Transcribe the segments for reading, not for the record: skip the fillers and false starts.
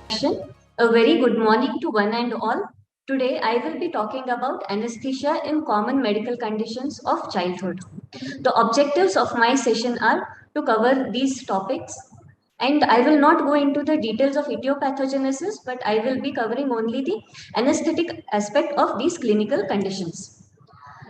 A very good morning to one and all. Today I will be talking about anesthesia in common medical conditions of childhood. The objectives of my session are to cover these topics, and I will not go into the details of etiopathogenesis, but I will be covering only the anesthetic aspect of these clinical conditions.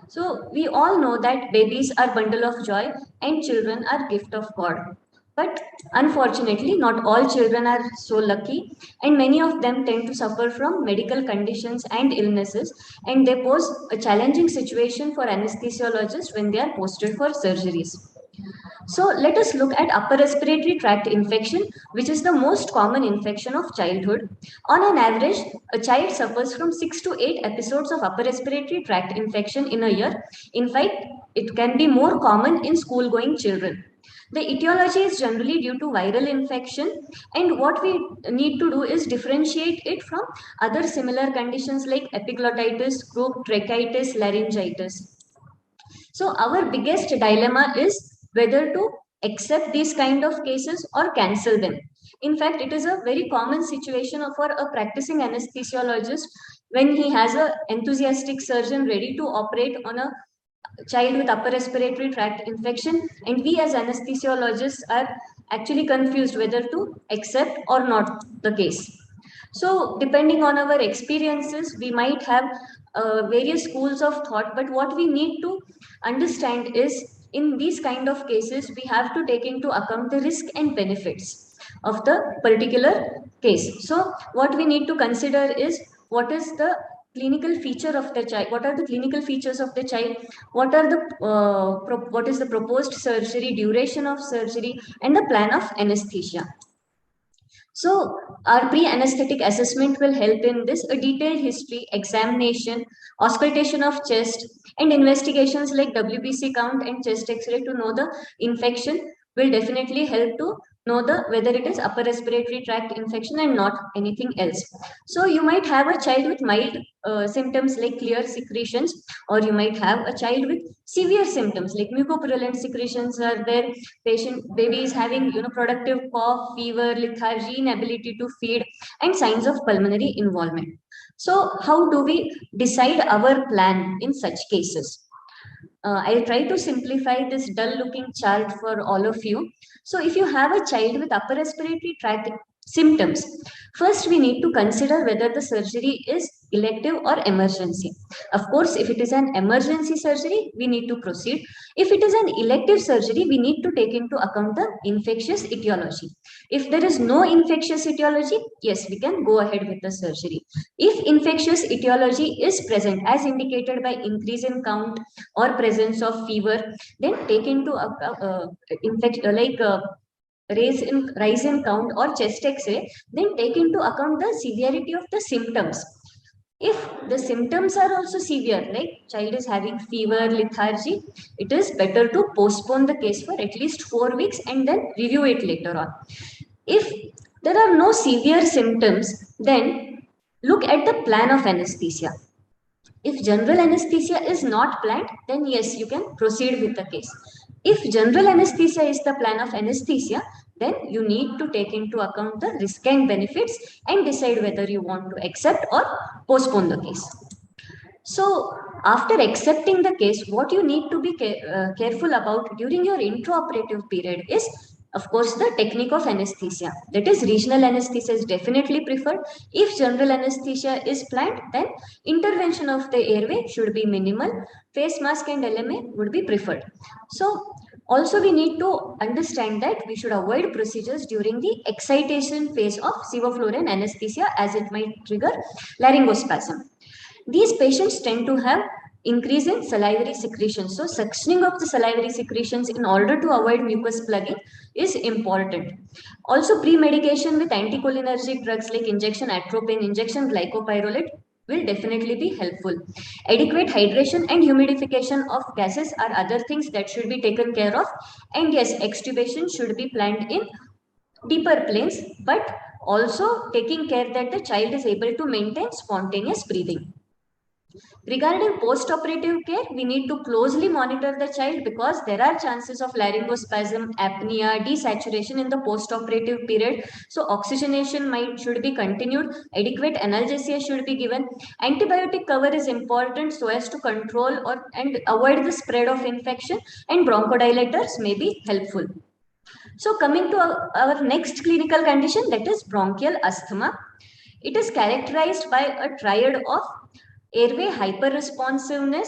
So we all know that babies are bundle of joy and children are gift of God. But unfortunately, not all children are so lucky, and many of them tend to suffer from medical conditions and illnesses, and they pose a challenging situation for anesthesiologists when they are posted for surgeries. So let us look at upper respiratory tract infection, which is the most common infection of childhood. On an average, a child suffers from 6 to 8 episodes of upper respiratory tract infection in a year. In fact, it can be more common in school going children. The etiology is generally due to viral infection, and what we need to do is differentiate it from other similar conditions like epiglottitis, croup, tracheitis, laryngitis. So our biggest dilemma is whether to accept these kind of cases or cancel them. In fact, it is a very common situation for a practicing anesthesiologist when he has an enthusiastic surgeon ready to operate on a child with upper respiratory tract infection, and we as anesthesiologists are actually confused whether to accept or not the case. So depending on our experiences, we might have various schools of thought, but what we need to understand is in these kind of cases we have to take into account the risk and benefits of the particular case. So what we need to consider is what is the clinical feature of the child, what are the clinical features of the child, what are the what is the proposed surgery, duration of surgery, and the plan of anesthesia. So our pre-anesthetic assessment will help in this. A detailed history, examination, auscultation of chest, and investigations like WBC count and chest X-ray to know the infection will definitely help to know the whether it is upper respiratory tract infection and not anything else. So you might have a child with mild symptoms like clear secretions, or you might have a child with severe symptoms like mucopurulent secretions are there. Patient baby is having productive cough, fever, lethargy, inability to feed, and signs of pulmonary involvement. So how do we decide our plan in such cases? I'll try to simplify this dull looking chart for all of you. So if you have a child with upper respiratory tract symptoms, first we need to consider whether the surgery is elective or emergency. Of course, if it is an emergency surgery, we need to proceed. If it is an elective surgery, we need to take into account the infectious etiology. If there is no infectious etiology, yes, we can go ahead with the surgery. If infectious etiology is present, as indicated by increase in count or presence of fever, then take into rise in count or chest X-ray, then take into account the severity of the symptoms. If the symptoms are also severe, like child is having fever, lethargy, it is better to postpone the case for at least 4 weeks and then review it later on. If there are no severe symptoms, then look at the plan of anesthesia. If general anesthesia is not planned, then yes, you can proceed with the case. If general anesthesia is the plan of anesthesia, then you need to take into account the risk and benefits and decide whether you want to accept or postpone the case. So, after accepting the case, what you need to be careful about during your intraoperative period is, of course, the technique of anesthesia. That is, regional anesthesia is definitely preferred. If general anesthesia is planned, then intervention of the airway should be minimal. Face mask and LMA would be preferred. So, also we need to understand that we should avoid procedures during the excitation phase of sevoflurane anesthesia, as it might trigger laryngospasm. These patients tend to have increase in salivary secretions. So suctioning of the salivary secretions in order to avoid mucus plugging is important. Also, pre-medication with anticholinergic drugs like injection atropine, injection glycopyrrolate will definitely be helpful. Adequate hydration and humidification of gases are other things that should be taken care of. And yes, extubation should be planned in deeper planes, but also taking care that the child is able to maintain spontaneous breathing. Regarding post-operative care, we need to closely monitor the child because there are chances of laryngospasm, apnea, desaturation in the post-operative period. So oxygenation should be continued, adequate analgesia should be given. Antibiotic cover is important so as to control and avoid the spread of infection, and bronchodilators may be helpful. So coming to our next clinical condition, that is bronchial asthma. It is characterized by a triad of airway hyperresponsiveness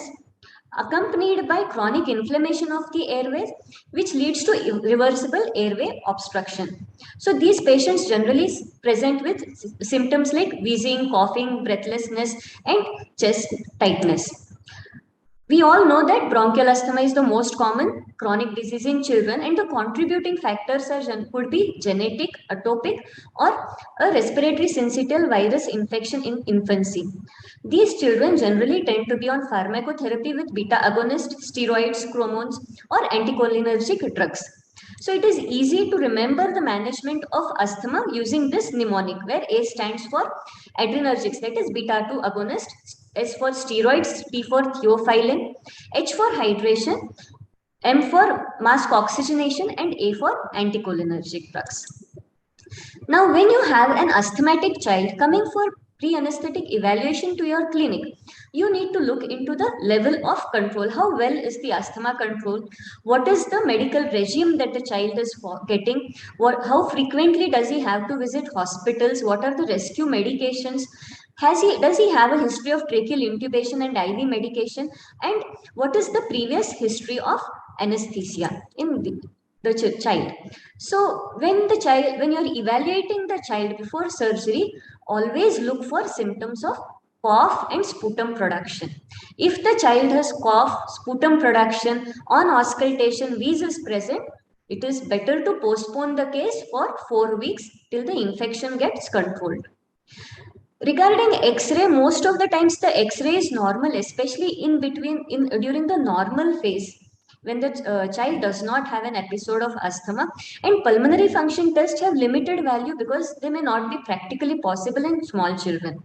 accompanied by chronic inflammation of the airways, which leads to irreversible airway obstruction. So these patients generally present with symptoms like wheezing, coughing, breathlessness, and chest tightness. We all know that bronchial asthma is the most common chronic disease in children, and the contributing factors could be genetic, atopic, or a respiratory syncytial virus infection in infancy. These children generally tend to be on pharmacotherapy with beta agonist, steroids, chromones, or anticholinergic drugs. So it is easy to remember the management of asthma using this mnemonic, where A stands for adrenergics, that is beta 2 agonist, S for steroids, T for theophylline, H for hydration, M for mask oxygenation, and A for anticholinergic drugs. Now, when you have an asthmatic child coming for pre-anesthetic evaluation to your clinic, you need to look into the level of control. How well is the asthma control? What is the medical regime that the child is getting? How frequently does he have to visit hospitals? What are the rescue medications? Does he have a history of tracheal intubation and IV medication? And what is the previous history of anesthesia in the child? So when you're evaluating the child before surgery, always look for symptoms of cough and sputum production. If the child has cough, sputum production, on auscultation, wheeze is present, it is better to postpone the case for 4 weeks till the infection gets controlled. Regarding X-ray, most of the times the X-ray is normal, especially during the normal phase when the child does not have an episode of asthma, and pulmonary function tests have limited value because they may not be practically possible in small children.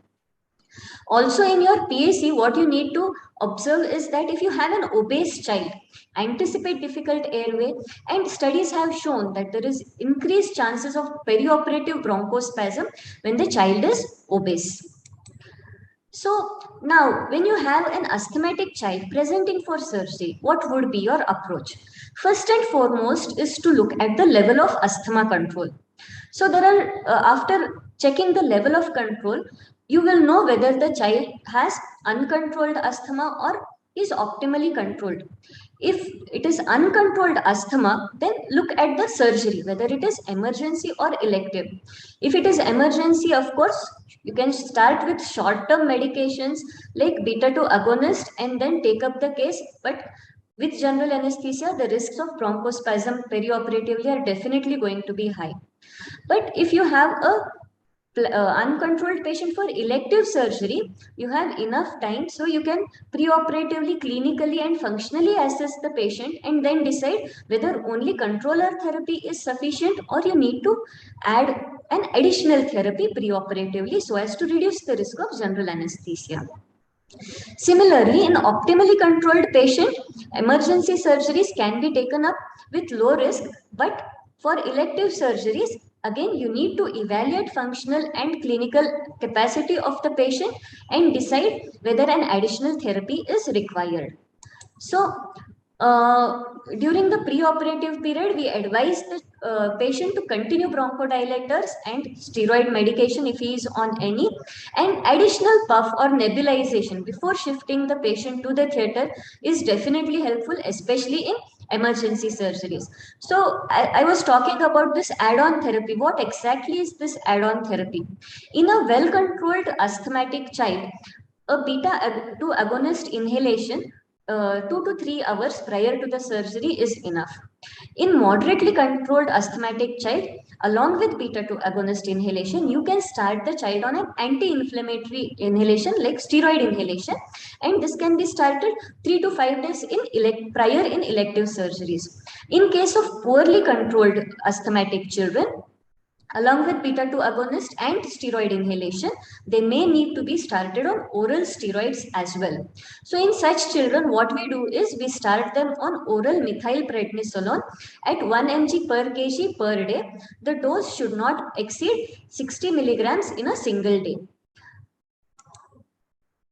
Also in your PAC, what you need to observe is that if you have an obese child, anticipate difficult airway, and studies have shown that there is increased chances of perioperative bronchospasm when the child is obese. So now, when you have an asthmatic child presenting for surgery, what would be your approach? First and foremost is to look at the level of asthma control. So there are, after checking the level of control, you will know whether the child has uncontrolled asthma or is optimally controlled. If it is uncontrolled asthma, then look at the surgery, whether it is emergency or elective. If it is emergency, of course, you can start with short-term medications like beta-2 agonist and then take up the case. But with general anesthesia, the risks of bronchospasm perioperatively are definitely going to be high. But if you have a uncontrolled patient for elective surgery, you have enough time, so you can preoperatively, clinically, and functionally assess the patient and then decide whether only controller therapy is sufficient or you need to add an additional therapy preoperatively so as to reduce the risk of general anesthesia. Similarly, in optimally controlled patient, emergency surgeries can be taken up with low risk, but for elective surgeries, again, you need to evaluate functional and clinical capacity of the patient and decide whether an additional therapy is required. So, during the preoperative period, we advise the patient to continue bronchodilators and steroid medication if he is on any, and additional puff or nebulization before shifting the patient to the theater is definitely helpful, especially in emergency surgeries. So I was talking about this add-on therapy. What exactly is this add-on therapy? In a well-controlled asthmatic child, a beta-2 agonist inhalation 2 to 3 hours prior to the surgery is enough. In moderately controlled asthmatic child, along with beta-2 agonist inhalation, you can start the child on an anti-inflammatory inhalation like steroid inhalation, and this can be started 3 to 5 days prior in elective surgeries. In case of poorly controlled asthmatic children, Along with beta 2 agonist and steroid inhalation, they may need to be started on oral steroids as well. So in such children, what we do is we start them on oral methylprednisolone at 1 mg per kg per day. The dose should not exceed 60 milligrams in a single day.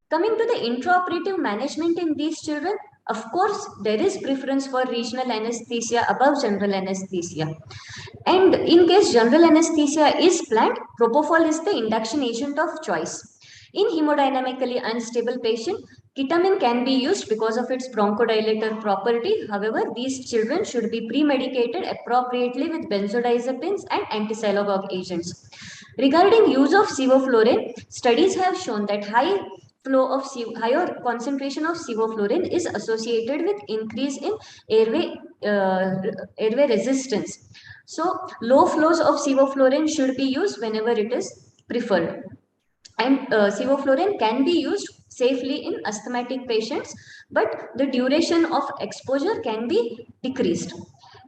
Coming to the intraoperative management in these children, of course, there is preference for regional anesthesia above general anesthesia. And in case general anesthesia is planned, propofol is the induction agent of choice. In hemodynamically unstable patient, ketamine can be used because of its bronchodilator property. However, these children should be pre-medicated appropriately with benzodiazepines and anti-sialogogue agents. Regarding use of sevoflurane, studies have shown that higher concentration of sevoflurane is associated with increase in airway airway resistance. So low flows of sevoflurane should be used whenever it is preferred. And sevoflurane can be used safely in asthmatic patients, but the duration of exposure can be decreased.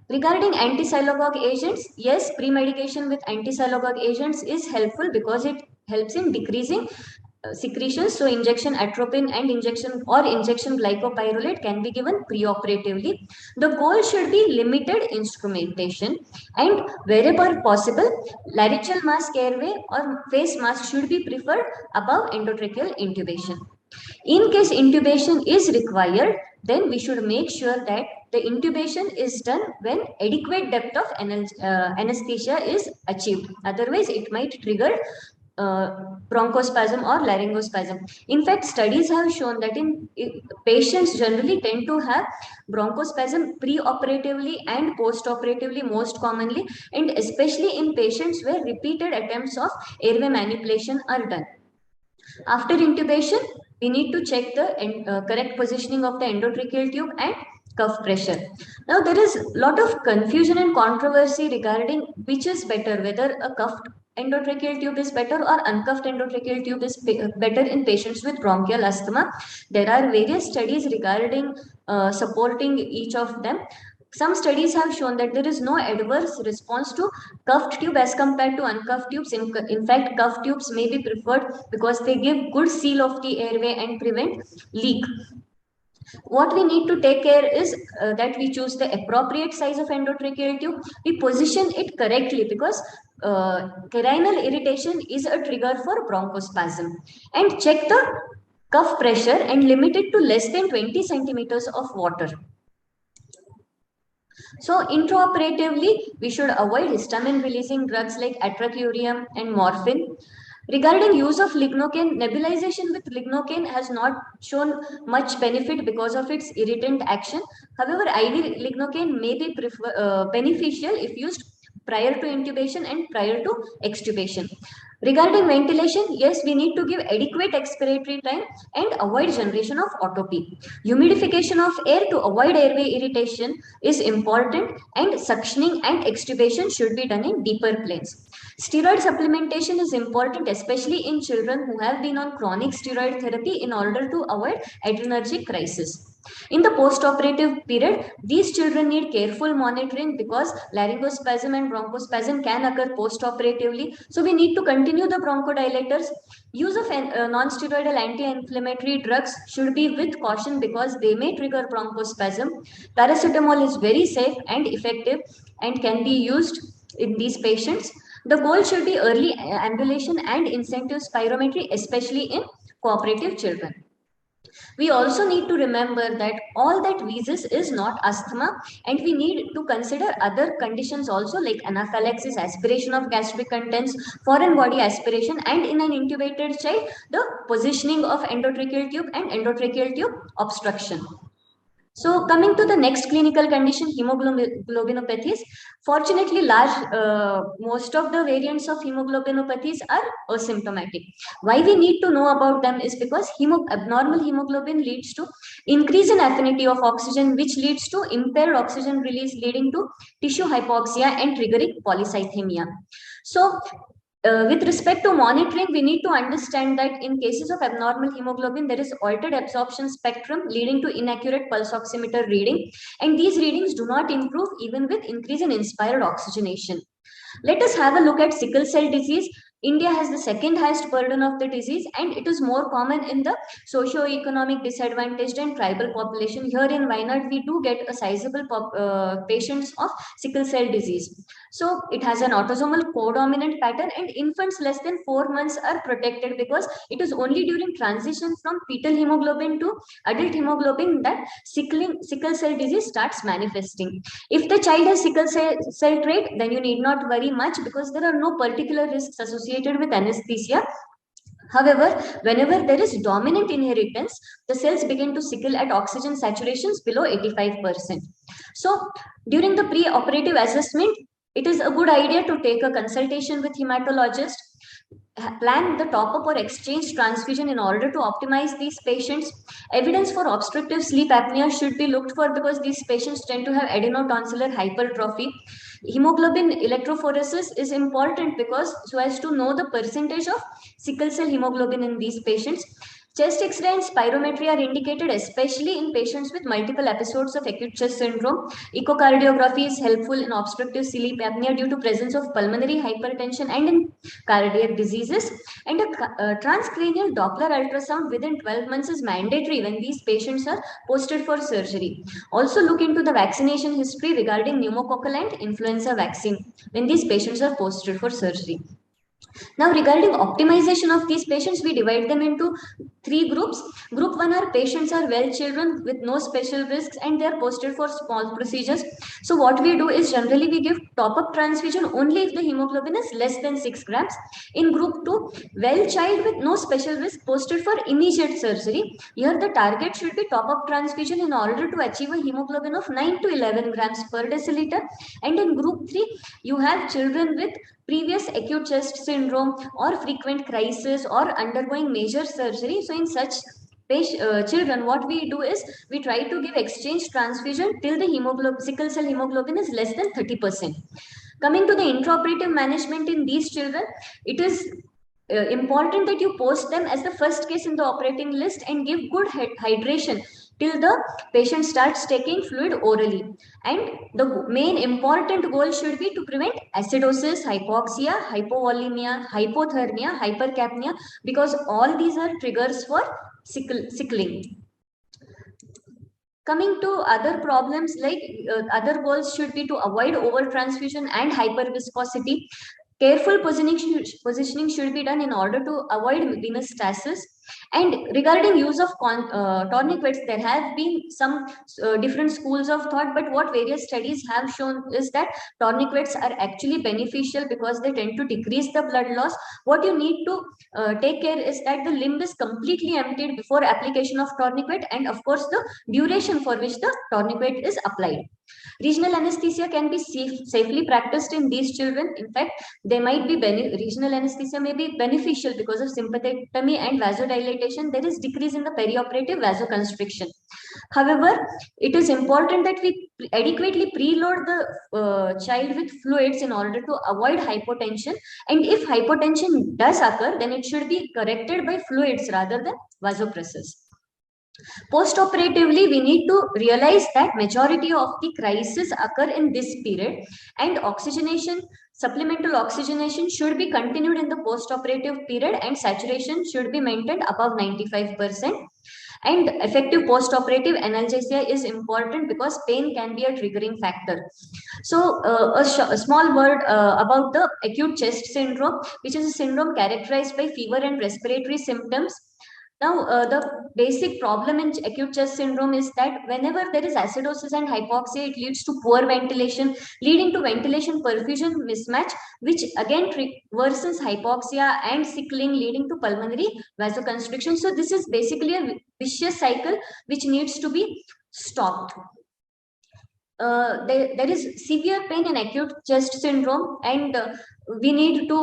Regarding anti-sialogogue agents, yes, pre-medication with anti-sialogogue agents is helpful because it helps in decreasing secretions. So injection atropine and injection glycopyrrolate can be given preoperatively. The goal should be limited instrumentation, and wherever possible, laryngeal mask airway or face mask should be preferred above endotracheal intubation. In case intubation is required, then we should make sure that the intubation is done when adequate depth of anesthesia is achieved. Otherwise, it might trigger bronchospasm or laryngospasm. In fact, studies have shown that patients generally tend to have bronchospasm pre-operatively and post-operatively most commonly, and especially in patients where repeated attempts of airway manipulation are done. After intubation, we need to check the correct positioning of the endotracheal tube and cuff pressure. Now, there is a lot of confusion and controversy regarding which is better, whether a cuffed endotracheal tube is better or uncuffed endotracheal tube is better in patients with bronchial asthma. There are various studies regarding supporting each of them. Some studies have shown that there is no adverse response to cuffed tube as compared to uncuffed tubes. In fact, cuffed tubes may be preferred because they give good seal of the airway and prevent leak. What we need to take care is that we choose the appropriate size of endotracheal tube. We position it correctly because carinal irritation is a trigger for bronchospasm. And check the cuff pressure and limit it to less than 20 centimeters of water. So intraoperatively, we should avoid histamine-releasing drugs like atracurium and morphine. Regarding use of lignocaine, nebulization with lignocaine has not shown much benefit because of its irritant action. However, IV lignocaine may be beneficial if used prior to intubation and prior to extubation. Regarding ventilation, yes, we need to give adequate expiratory time and avoid generation of autopy. Humidification of air to avoid airway irritation is important, and suctioning and extubation should be done in deeper planes. Steroid supplementation is important, especially in children who have been on chronic steroid therapy in order to avoid adrenergic crisis. In the post-operative period, these children need careful monitoring because laryngospasm and bronchospasm can occur post-operatively. So we need to continue the bronchodilators. Use of non-steroidal anti-inflammatory drugs should be with caution because they may trigger bronchospasm. Paracetamol is very safe and effective and can be used in these patients. The goal should be early ambulation and incentive spirometry, especially in cooperative children. We also need to remember that all that wheezes is not asthma, and we need to consider other conditions also like anaphylaxis, aspiration of gastric contents, foreign body aspiration, and in an intubated child, the positioning of endotracheal tube and endotracheal tube obstruction. So coming to the next clinical condition, hemoglobinopathies. Fortunately, most of the variants of hemoglobinopathies are asymptomatic. Why we need to know about them is because abnormal hemoglobin leads to increase in affinity of oxygen, which leads to impaired oxygen release, leading to tissue hypoxia and triggering polycythemia. So with respect to monitoring, we need to understand that in cases of abnormal hemoglobin, there is altered absorption spectrum leading to inaccurate pulse oximeter reading. And these readings do not improve even with increase in inspired oxygenation. Let us have a look at sickle cell disease. India has the second highest burden of the disease, and it is more common in the socio-economic disadvantaged and tribal population. Here in Wayanad, we do get a sizable patients of sickle cell disease. So it has an autosomal codominant pattern, and infants less than 4 months are protected because it is only during transition from fetal hemoglobin to adult hemoglobin that sickle cell disease starts manifesting. If the child has sickle cell trait, then you need not worry much because there are no particular risks associated with anesthesia. However, whenever there is dominant inheritance, the cells begin to sickle at oxygen saturations below 85%. So, during the pre-operative assessment, it is a good idea to take a consultation with hematologist, plan the top-up or exchange transfusion in order to optimize these patients. Evidence for obstructive sleep apnea should be looked for because these patients tend to have adenotonsillar hypertrophy. Hemoglobin electrophoresis is important because so as to know the percentage of sickle cell hemoglobin in these patients. Chest X-ray and spirometry are indicated especially in patients with multiple episodes of acute chest syndrome. Echocardiography is helpful in obstructive sleep apnea due to presence of pulmonary hypertension and in cardiac diseases. And a transcranial Doppler ultrasound within 12 months is mandatory when these patients are posted for surgery. Also look into the vaccination history regarding pneumococcal and influenza vaccine when these patients are posted for surgery. Now, regarding optimization of these patients, we divide them into three groups. Group 1 are patients are well children with no special risks and they are posted for small procedures. So what we do is generally we give top-up transfusion only if the hemoglobin is less than 6 grams. In group 2, well child with no special risk posted for immediate surgery. Here the target should be top-up transfusion in order to achieve a hemoglobin of 9 to 11 grams per deciliter. And in group 3, you have children with previous acute chest syndrome or frequent crisis or undergoing major surgery. So in such children, what we do is we try to give exchange transfusion till the sickle cell hemoglobin is less than 30%. Coming to the intraoperative management in these children, it is important that you post them as the first case in the operating list and give good hydration till the patient starts taking fluid orally. And the main important goal should be to prevent acidosis, hypoxia, hypovolemia, hypothermia, hypercapnia, because all these are triggers for sickling. Coming to other problems, like other goals should be to avoid overtransfusion and hyperviscosity. Careful positioning should be done in order to avoid venous stasis. And regarding use of tourniquets, there have been some different schools of thought, but what various studies have shown is that tourniquets are actually beneficial because they tend to decrease the blood loss. What you need to take care is that the limb is completely emptied before application of tourniquet, and of course the duration for which the tourniquet is applied. Regional anesthesia can be safely practiced in these children. In fact, they might be regional anesthesia may be beneficial because of sympathectomy and vasodilatation. There is decrease in the perioperative vasoconstriction. However, it is important that we adequately preload the child with fluids in order to avoid hypotension. And if hypotension does occur, then it should be corrected by fluids rather than vasopressors. Post-operatively, we need to realize that majority of the crises occur in this period, and supplemental oxygenation should be continued in the post-operative period, and saturation should be maintained above 95%. And effective post-operative analgesia is important because pain can be a triggering factor. So a small word about the acute chest syndrome, which is a syndrome characterized by fever and respiratory symptoms. Now, the basic problem in acute chest syndrome is that whenever there is acidosis and hypoxia, it leads to poor ventilation, leading to ventilation perfusion mismatch, which again worsens hypoxia and sickling, leading to pulmonary vasoconstriction. So this is basically a vicious cycle which needs to be stopped. There is severe pain in acute chest syndrome, and we need to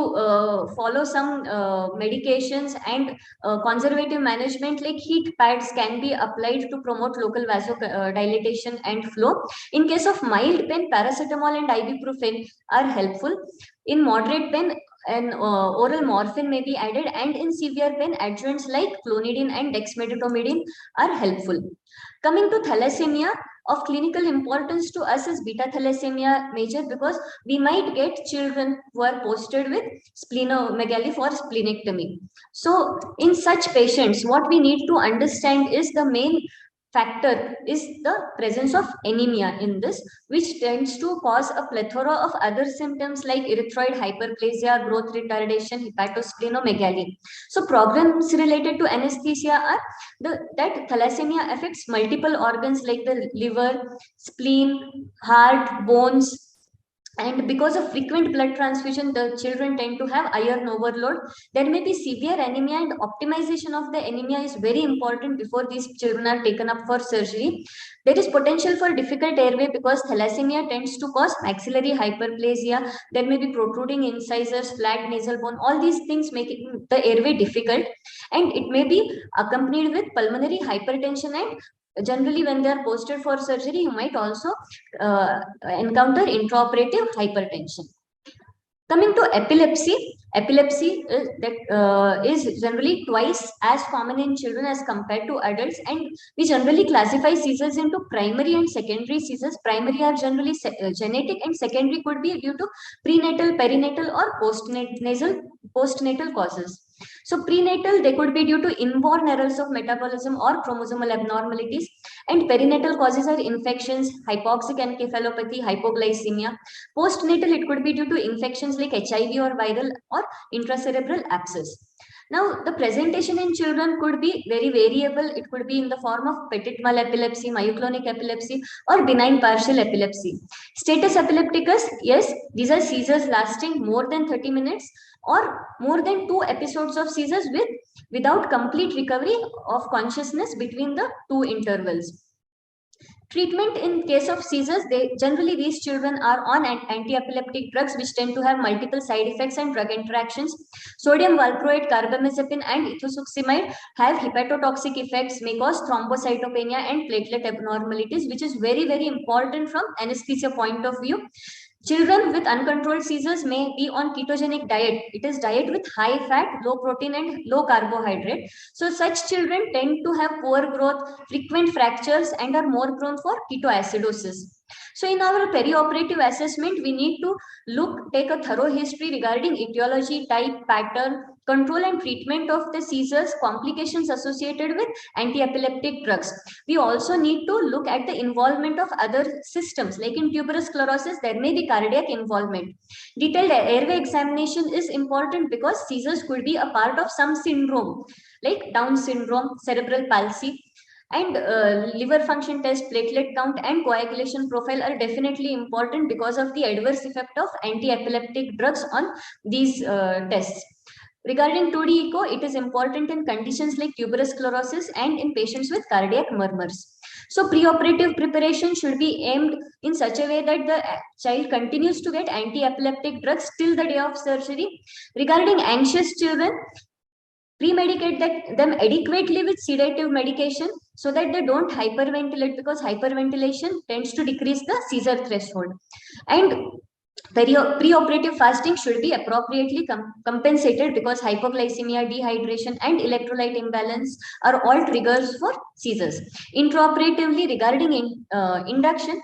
follow some medications and conservative management, like heat pads can be applied to promote local vasodilatation and flow. In case of mild pain, paracetamol and ibuprofen are helpful. In moderate pain, an oral morphine may be added, and in severe pain, adjuvants like clonidine and dexmedetomidine are helpful. Coming to thalassemia, of clinical importance to us is beta thalassemia major, because we might get children who are posted with splenomegaly for splenectomy. So in such patients, what we need to understand is the main factor is the presence of anemia in this, which tends to cause a plethora of other symptoms like erythroid hyperplasia, growth retardation, hepatosplenomegaly. So problems related to anesthesia are that thalassemia affects multiple organs like the liver, spleen, heart, bones, and because of frequent blood transfusion, the children tend to have iron overload. There may be severe anemia, and optimization of the anemia is very important before these children are taken up for surgery. There is potential for difficult airway because thalassemia tends to cause maxillary hyperplasia. There may be protruding incisors, flat nasal bone. All these things make the airway difficult, and it may be accompanied with pulmonary hypertension. And generally, when they are posted for surgery, you might also encounter intraoperative hypertension. Coming to epilepsy, epilepsy is generally twice as common in children as compared to adults, and we generally classify seizures into primary and secondary seizures. Primary are generally genetic, and secondary could be due to prenatal, perinatal, or postnatal causes. So prenatal, they could be due to inborn errors of metabolism or chromosomal abnormalities, and perinatal causes are infections, hypoxic encephalopathy, hypoglycemia. Postnatal, it could be due to infections like HIV or viral or intracerebral abscess. Now, the presentation in children could be very variable. It could be in the form of petit mal epilepsy, myoclonic epilepsy, or benign partial epilepsy. Status epilepticus, yes, these are seizures lasting more than 30 minutes or more than 2 episodes of seizures without complete recovery of consciousness between the 2 intervals. Treatment in case of seizures, generally these children are on anti-epileptic drugs which tend to have multiple side effects and drug interactions. Sodium valproate, carbamazepine, and ethosuximide have hepatotoxic effects, may cause thrombocytopenia and platelet abnormalities, which is very, very important from anesthesia point of view. Children with uncontrolled seizures may be on ketogenic diet. It is diet with high fat, low protein, and low carbohydrate. So such children tend to have poor growth, frequent fractures, and are more prone for ketoacidosis. So in our perioperative assessment, we need to take a thorough history regarding etiology, type, pattern, control and treatment of the seizures, complications associated with anti-epileptic drugs. We also need to look at the involvement of other systems, like in tuberous sclerosis, there may be cardiac involvement. Detailed airway examination is important because seizures could be a part of some syndrome, like Down syndrome, cerebral palsy, and liver function test, platelet count, and coagulation profile are definitely important because of the adverse effect of anti-epileptic drugs on these tests. Regarding 2D echo, it is important in conditions like tuberous sclerosis and in patients with cardiac murmurs. So preoperative preparation should be aimed in such a way that the child continues to get anti-epileptic drugs till the day of surgery. Regarding anxious children, pre-medicate them adequately with sedative medication so that they don't hyperventilate, because hyperventilation tends to decrease the seizure threshold. And preoperative fasting should be appropriately compensated because hypoglycemia, dehydration, and electrolyte imbalance are all triggers for seizures. Intraoperatively, regarding induction,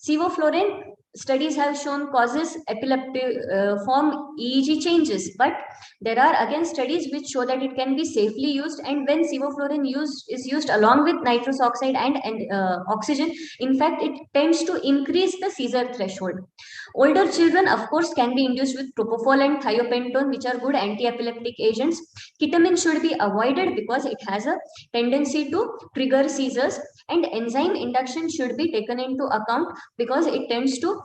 sevoflurane studies have shown causes epileptic form EEG changes, but there are again studies which show that it can be safely used, and when sevoflurane is used along with nitrous oxide and oxygen, in fact, it tends to increase the seizure threshold. Older children, of course, can be induced with propofol and thiopentone, which are good anti-epileptic agents. Ketamine should be avoided because it has a tendency to trigger seizures, and enzyme induction should be taken into account because it tends to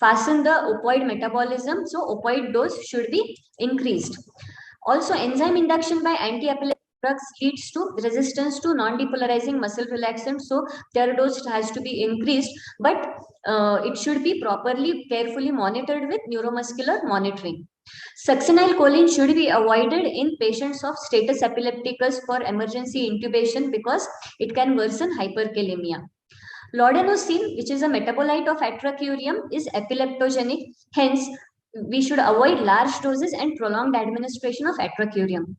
fasten the opioid metabolism. So opioid dose should be increased. Also, enzyme induction by anti-epileptic drugs leads to resistance to non-depolarizing muscle relaxants. So their dose has to be increased, but it should be properly, carefully monitored with neuromuscular monitoring. Succinylcholine should be avoided in patients of status epilepticus for emergency intubation because it can worsen hyperkalemia. Laudanocin, which is a metabolite of atracurium, is epileptogenic. Hence, we should avoid large doses and prolonged administration of atracurium.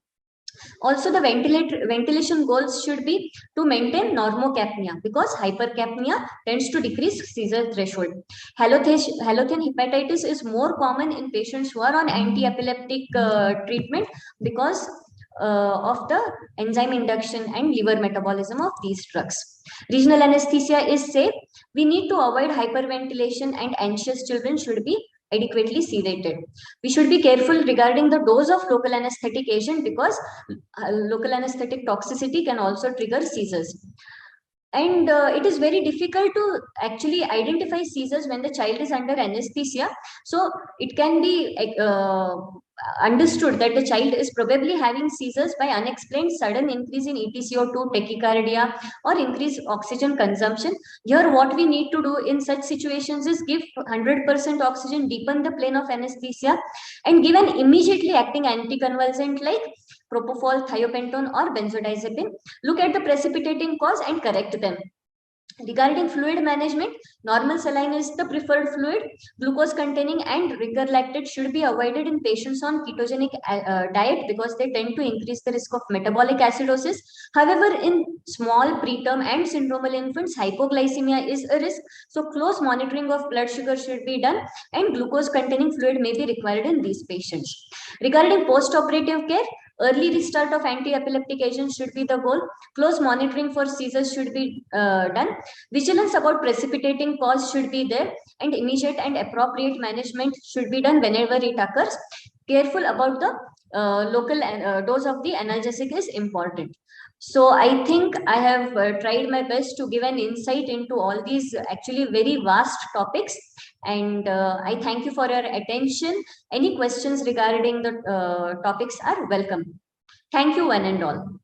Also, the ventilation goals should be to maintain normocapnia because hypercapnia tends to decrease seizure threshold. Halothane hepatitis is more common in patients who are on anti-epileptic treatment because of the enzyme induction and liver metabolism of these drugs. Regional anesthesia is safe. We need to avoid hyperventilation, and anxious children should be adequately sedated. We should be careful regarding the dose of local anesthetic agent because local anesthetic toxicity can also trigger seizures. And it is very difficult to actually identify seizures when the child is under anesthesia. So it can be understood that the child is probably having seizures by unexplained sudden increase in EtCO2, tachycardia, or increased oxygen consumption. Here, what we need to do in such situations is give 100% oxygen, deepen the plane of anesthesia, and give an immediately acting anticonvulsant like propofol, thiopentone, or benzodiazepine. Look at the precipitating cause and correct them. Regarding fluid management, normal saline is the preferred fluid. Glucose containing and rigor lactate should be avoided in patients on ketogenic diet because they tend to increase the risk of metabolic acidosis. However, in small preterm and syndromal infants, hypoglycemia is a risk. So close monitoring of blood sugar should be done and glucose containing fluid may be required in these patients. Regarding post-operative care, early restart of anti-epileptic agents should be the goal. Close monitoring for seizures should be done. Vigilance about precipitating cause should be there, and immediate and appropriate management should be done whenever it occurs. Careful about the local dose of the analgesic is important. So I think I have tried my best to give an insight into all these actually very vast topics. And I thank you for your attention. Any questions regarding the topics are welcome. Thank you, one and all.